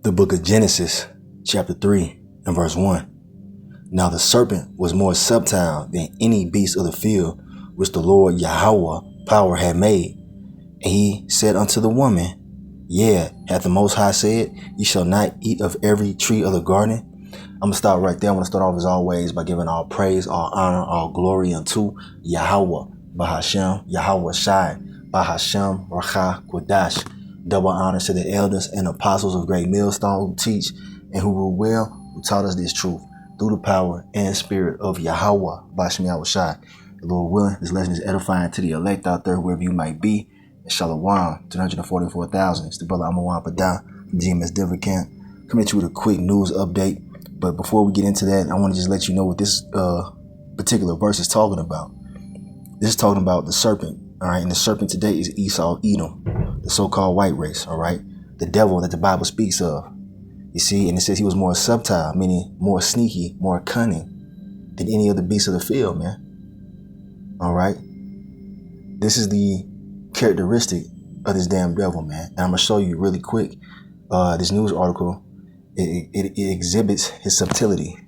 The book of Genesis, chapter 3 and verse 1. Now the serpent was more subtle than any beast of the field which the Lord Yahweh power had made. And he said unto the woman, Yeah, hath the Most High said, Ye shall not eat of every tree of the garden. I'm going to start right there. I want to start off as always by giving all praise, all honor, all glory unto Yahweh, Bahashem, Yahweh Shai, Bahashem, Racha, Quadash. Double honors to the elders and apostles of Great Millstone who teach and who rule well, who taught us this truth through the power and spirit of Yahweh, Bahashem Yahweh Shai. The Lord willing, this lesson is edifying to the elect out there, wherever you might be. Shalom, 244,000. It's the brother Amawan Padan from GMS Denver Camp. Coming at you with a quick news update. But before we get into that, I want to just let you know what this particular verse is talking about. This is talking about the serpent. All right. And the serpent today is Esau, Edom, the so-called white race. All right. The devil that the Bible speaks of. You see, and it says he was more subtle, meaning more sneaky, more cunning than any other beast of the field, man. All right. This is the characteristic of this damn devil, man. And I'm gonna show you really quick. This news article, it exhibits his subtlety.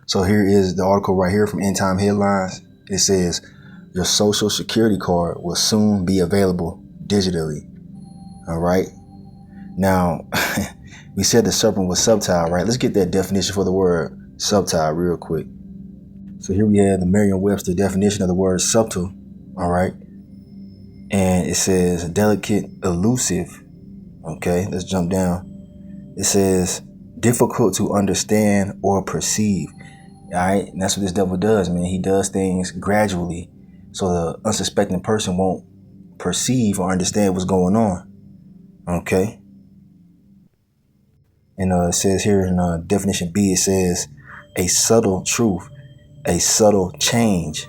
So here is the article right here from End Time Headlines. It says, your social security card will soon be available digitally. All right. Now, we said the serpent was subtle, right? Let's get that definition for the word subtle real quick. So here we have the Merriam-Webster definition of the word subtle. All right. And it says delicate, elusive. Okay, let's jump down. It says difficult to understand or perceive. All right. And that's what this devil does, man. He does things gradually so the unsuspecting person won't perceive or understand what's going on. Okay. And it says here in definition B, it says a subtle truth, a subtle change.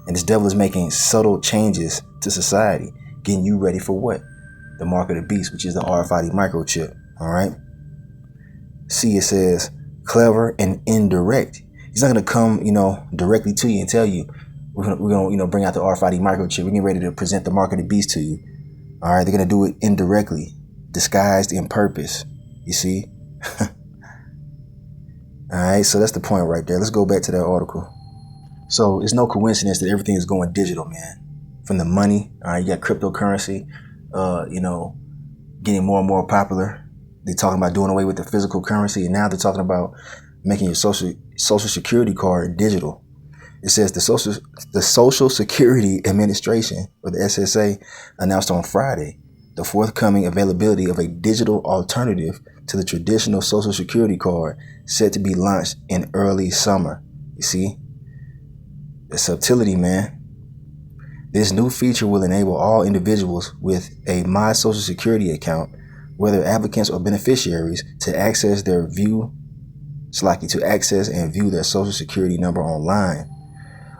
And this devil is making subtle changes to society, getting you ready for what? The mark of the beast, which is the RFID microchip. All right. C, it says clever and indirect. He's not going to come, directly to you and tell you, we're going to, bring out the RFID microchip. We're getting ready to present the mark of the beast to you. All right. They're going to do it indirectly, disguised in purpose. You see? All right. So that's the point right there. Let's go back to that article. So it's no coincidence that everything is going digital, man. From the money, all right, you got cryptocurrency, getting more and more popular. They're talking about doing away with the physical currency, and now they're talking about making your social security card digital. It says the Social Security Administration, or the SSA, announced on Friday the forthcoming availability of a digital alternative to the traditional social security card, set to be launched in early summer. You see? The subtlety, man. This new feature will enable all individuals with a My Social Security account, whether applicants or beneficiaries, to access and view their Social Security number online.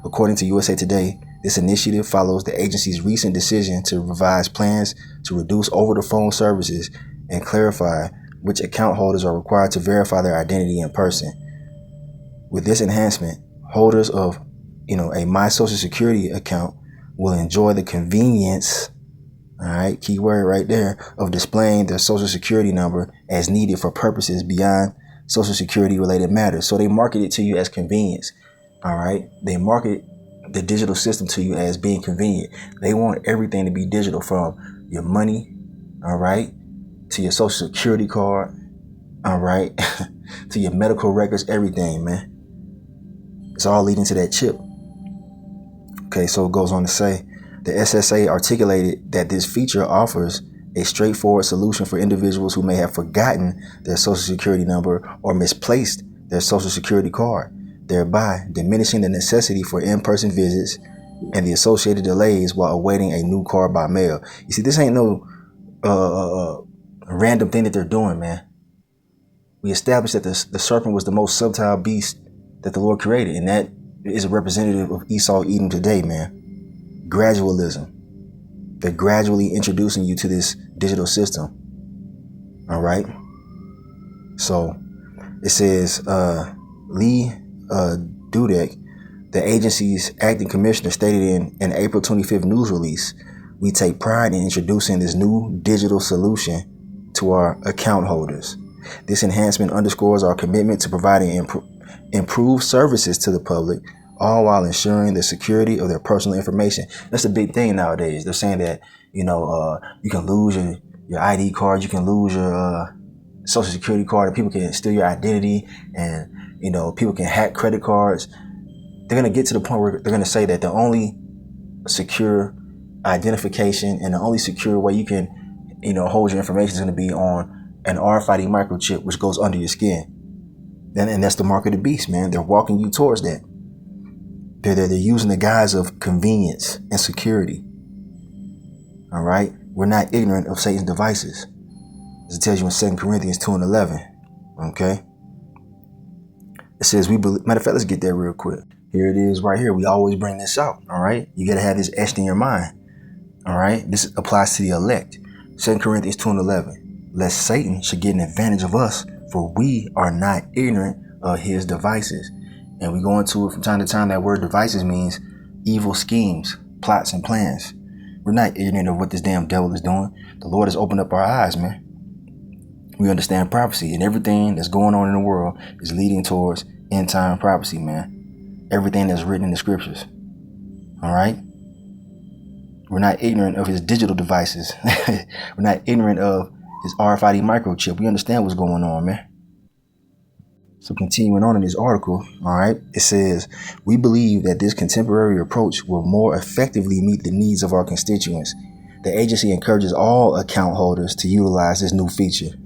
According to USA Today, this initiative follows the agency's recent decision to revise plans to reduce over-the-phone services and clarify which account holders are required to verify their identity in person. With this enhancement, holders of a My Social Security account will enjoy the convenience, all right, key word right there, of displaying their Social Security number as needed for purposes beyond Social Security related matters. So they market it to you as convenience. All right. They market the digital system to you as being convenient. They want everything to be digital, from your money, all right, to your Social Security card, all right, to your medical records, everything, man. It's all leading to that chip. Okay, so it goes on to say, the SSA articulated that this feature offers a straightforward solution for individuals who may have forgotten their Social Security number or misplaced their Social Security card, thereby diminishing the necessity for in-person visits and the associated delays while awaiting a new card by mail. You see, this ain't no random thing that they're doing, man. We established that the serpent was the most subtle beast that the Lord created, and that is a representative of Esau, Edom today, man. Gradualism. They're gradually introducing you to this digital system. All right. So it says Lee Dudek, the agency's acting commissioner, stated in an April 25th news release, we take pride in introducing this new digital solution to our account holders. This enhancement underscores our commitment to providing improved services to the public, all while ensuring the security of their personal information. That's a big thing nowadays. They're saying that, you can lose your ID card, you can lose your social security card, and people can steal your identity, and, people can hack credit cards. They're going to get to the point where they're going to say that the only secure identification and the only secure way you can, hold your information is going to be on an RFID microchip, which goes under your skin. And that's the mark of the beast, man. They're walking you towards that. They're using the guise of convenience and security. All right. We're not ignorant of Satan's devices, as it tells you in 2 Corinthians 2:11. Okay. It says matter of fact, let's get there real quick. Here it is right here. We always bring this out. All right. You got to have this etched in your mind. All right. This applies to the elect. 2 Corinthians 2:11. Lest Satan should get an advantage of us, for we are not ignorant of his devices. And we go into it from time to time. That word devices means evil schemes, plots, and plans. We're not ignorant of what this damn devil is doing. The Lord has opened up our eyes, man. We understand prophecy, and everything that's going on in the world is leading towards end time prophecy, man. Everything that's written in the scriptures. All right. We're not ignorant of his digital devices. We're not ignorant of his RFID microchip. We understand what's going on, man. So continuing on in this article, all right, it says, we believe that this contemporary approach will more effectively meet the needs of our constituents. The agency encourages all account holders to utilize this new feature,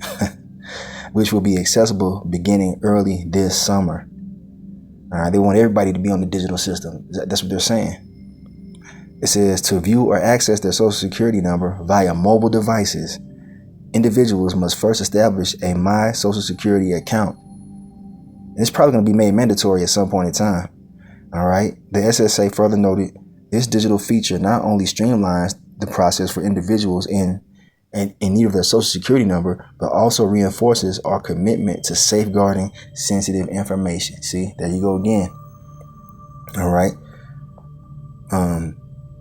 which will be accessible beginning early this summer. All right, they want everybody to be on the digital system. That's what they're saying. It says to view or access their social security number via mobile devices, individuals must first establish a My Social Security account. And it's probably going to be made mandatory at some point in time. All right. The SSA further noted this digital feature not only streamlines the process for individuals in need of their social security number, but also reinforces our commitment to safeguarding sensitive information. See, there you go again. All right.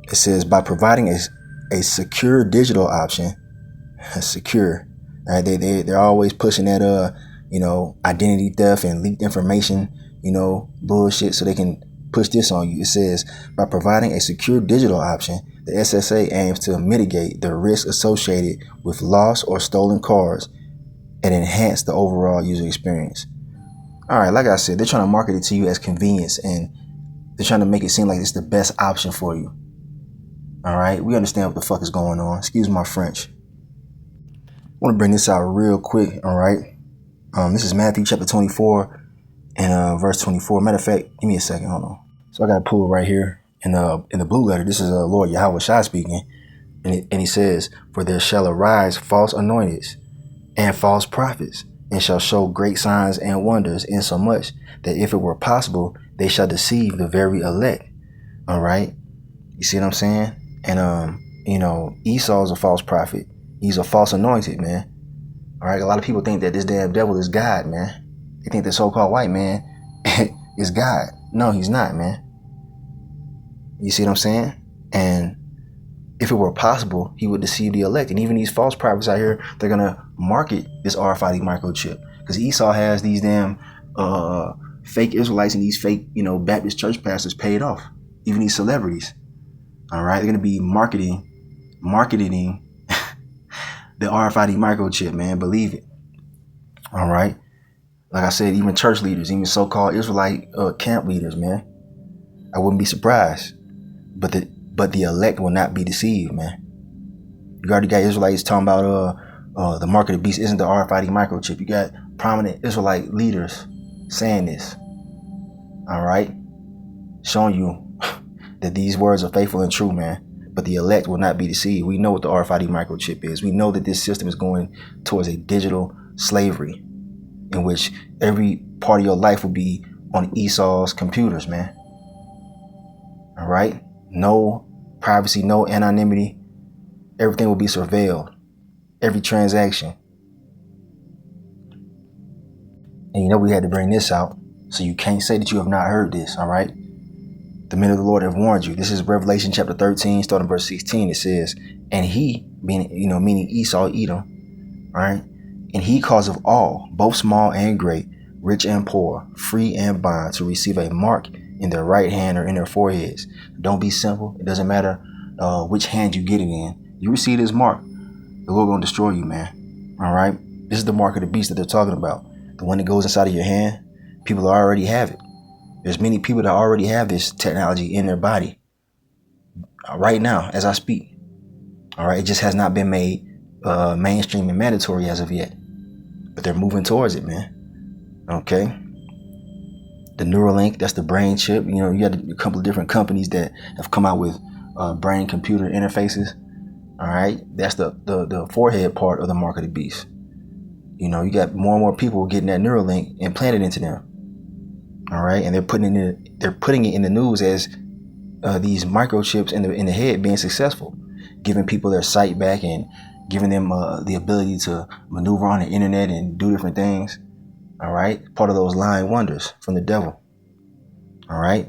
It says by providing a secure digital option, secure. All right, they're always pushing that identity theft and leaked information, bullshit, so they can push this on you. It says by providing a secure digital option, the SSA aims to mitigate the risk associated with lost or stolen cards and enhance the overall user experience. All right, like I said, they're trying to market it to you as convenience, and they're trying to make it seem like it's the best option for you. All right, we understand what the fuck is going on. Excuse my French. I want to bring this out real quick. All right. This is Matthew chapter 24 and verse 24. Matter of fact, give me a second. Hold on. So I got to pull it right here in the blue letter. This is Lord Yahweh Shai speaking. And he says, for there shall arise false anointeds and false prophets, and shall show great signs and wonders, insomuch that if it were possible, they shall deceive the very elect. All right. You see what I'm saying? And, Esau's a false prophet. He's a false anointed, man. All right. A lot of people think that this damn devil is God, man. They think the so-called white man is God. No, he's not, man. You see what I'm saying? And if it were possible, he would deceive the elect. And even these false prophets out here, they're going to market this RFID microchip, because Esau has these damn fake Israelites and these fake, Baptist church pastors paid off. Even these celebrities. All right. They're going to be marketing the RFID microchip, man. Believe it. All right. Like I said, even church leaders, even so-called Israelite camp leaders, man. I wouldn't be surprised. But the elect will not be deceived, man. You already got Israelites talking about the mark of the beast isn't the RFID microchip. You got prominent Israelite leaders saying this. All right. Showing you that these words are faithful and true, man. But the elect will not be deceived. We know what the RFID microchip is. We know that this system is going towards a digital slavery in which every part of your life will be on Esau's computers, man. All right. No privacy, no anonymity. Everything will be surveilled. Every transaction. And we had to bring this out. So you can't say that you have not heard this. All right. The men of the Lord have warned you. This is Revelation chapter 13, starting verse 16. It says, and he, meaning Esau, Edom, All right. And he causeth all, both small and great, rich and poor, free and bond, to receive a mark in their right hand or in their foreheads. Don't be simple. It doesn't matter which hand you get it in. You receive this mark, the Lord gonna destroy you, man. All right. This is the mark of the beast that they're talking about. The one that goes inside of your hand. People already have it. There's many people that already have this technology in their body right now as I speak. All right. It just has not been made mainstream and mandatory as of yet. But they're moving towards it, man. Okay. The Neuralink, that's the brain chip. You know, you got a couple of different companies that have come out with brain computer interfaces. All right. That's the forehead part of the mark of the beast. You know, you got more and more people getting that Neuralink implanted into them. All right. And they're putting it in the news as these microchips in the head being successful, giving people their sight back and giving them the ability to maneuver on the internet and do different things. All right. Part of those lying wonders from the devil. All right.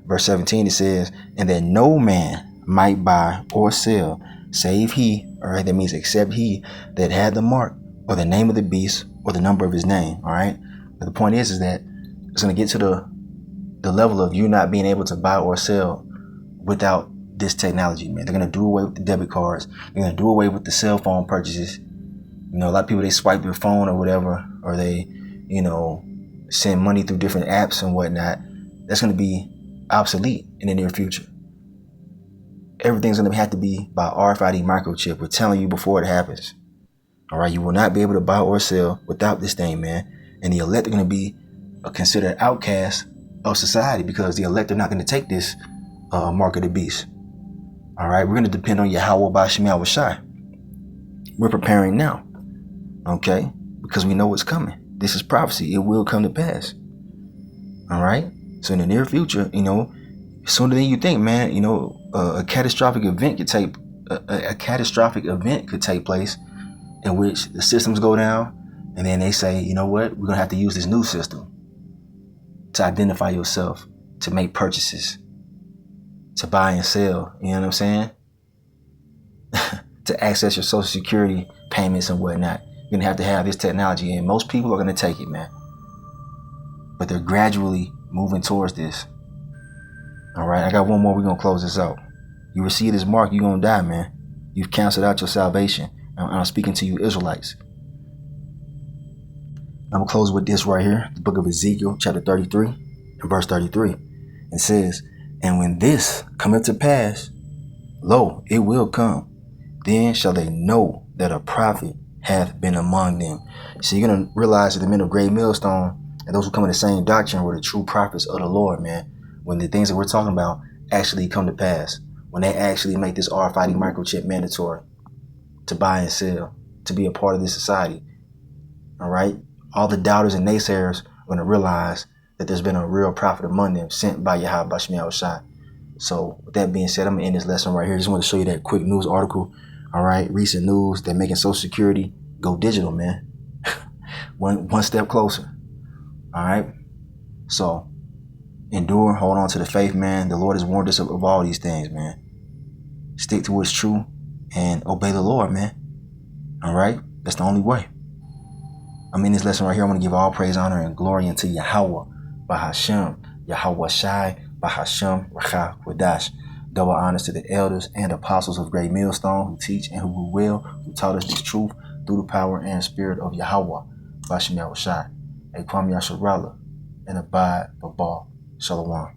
Verse 17, it says, and that no man might buy or sell save he, all right, that means except he that had the mark or the name of the beast or the number of his name. All right. But the point is that it's going to get to the level of you not being able to buy or sell without this technology, man. They're going to do away with the debit cards. They're going to do away with the cell phone purchases. You know, a lot of people, they swipe their phone or whatever, or they, you know, send money through different apps and whatnot. That's going to be obsolete in the near future. Everything's going to have to be by RFID microchip. We're telling you before it happens. All right. You will not be able to buy or sell without this thing, man. And the elect are going to be considered outcasts of society because the elect are not going to take this mark of the beast. All right. We're going to depend on Yahweh Bashim Yahushai. We're preparing now. Okay. Because we know what's coming. This is prophecy. It will come to pass. All right. So in the near future, you know, sooner than you think, man, you know, a catastrophic event could take place in which the systems go down. And then they say, you know what, we're going to have to use this new system to identify yourself, to make purchases, to buy and sell. You know what I'm saying? To access your Social Security payments and whatnot. You're going to have this technology. And most people are going to take it, man. But they're gradually moving towards this. All right. I got one more. We're going to close this out. You receive this mark, you're going to die, man. You've canceled out your salvation. I'm speaking to you Israelites. I'm going to close with this right here. The book of Ezekiel, chapter 33, and verse 33. It says, and when this cometh to pass, lo, it will come. Then shall they know that a prophet hath been among them. So you're going to realize that the men of Great Millstone and those who come in the same doctrine were the true prophets of the Lord, man. When the things that we're talking about actually come to pass. When they actually make this RFID microchip mandatory to buy and sell, to be a part of this society. All right. All the doubters and naysayers are going to realize that there's been a real prophet among them sent by Yahweh Bashim Yahushai. So with that being said, I'm going to end this lesson right here. Just want to show you that quick news article. All right. Recent news. They're making Social Security go digital, man. one step closer. All right. So endure. Hold on to the faith, man. The Lord has warned us of all these things, man. Stick to what's true and obey the Lord, man. All right. That's the only way. I'm in this lesson right here. I want to give all praise, honor, and glory unto Yahweh, Bahashem, Yahweh Shai, Bahashem, Racha, Wadash. Double honors to the elders and apostles of Great Millstone who teach and who taught us this truth through the power and spirit of Yahweh, Bahashem Yahweh Shai. Kwam Yasharala, and abide Babal. Shalom.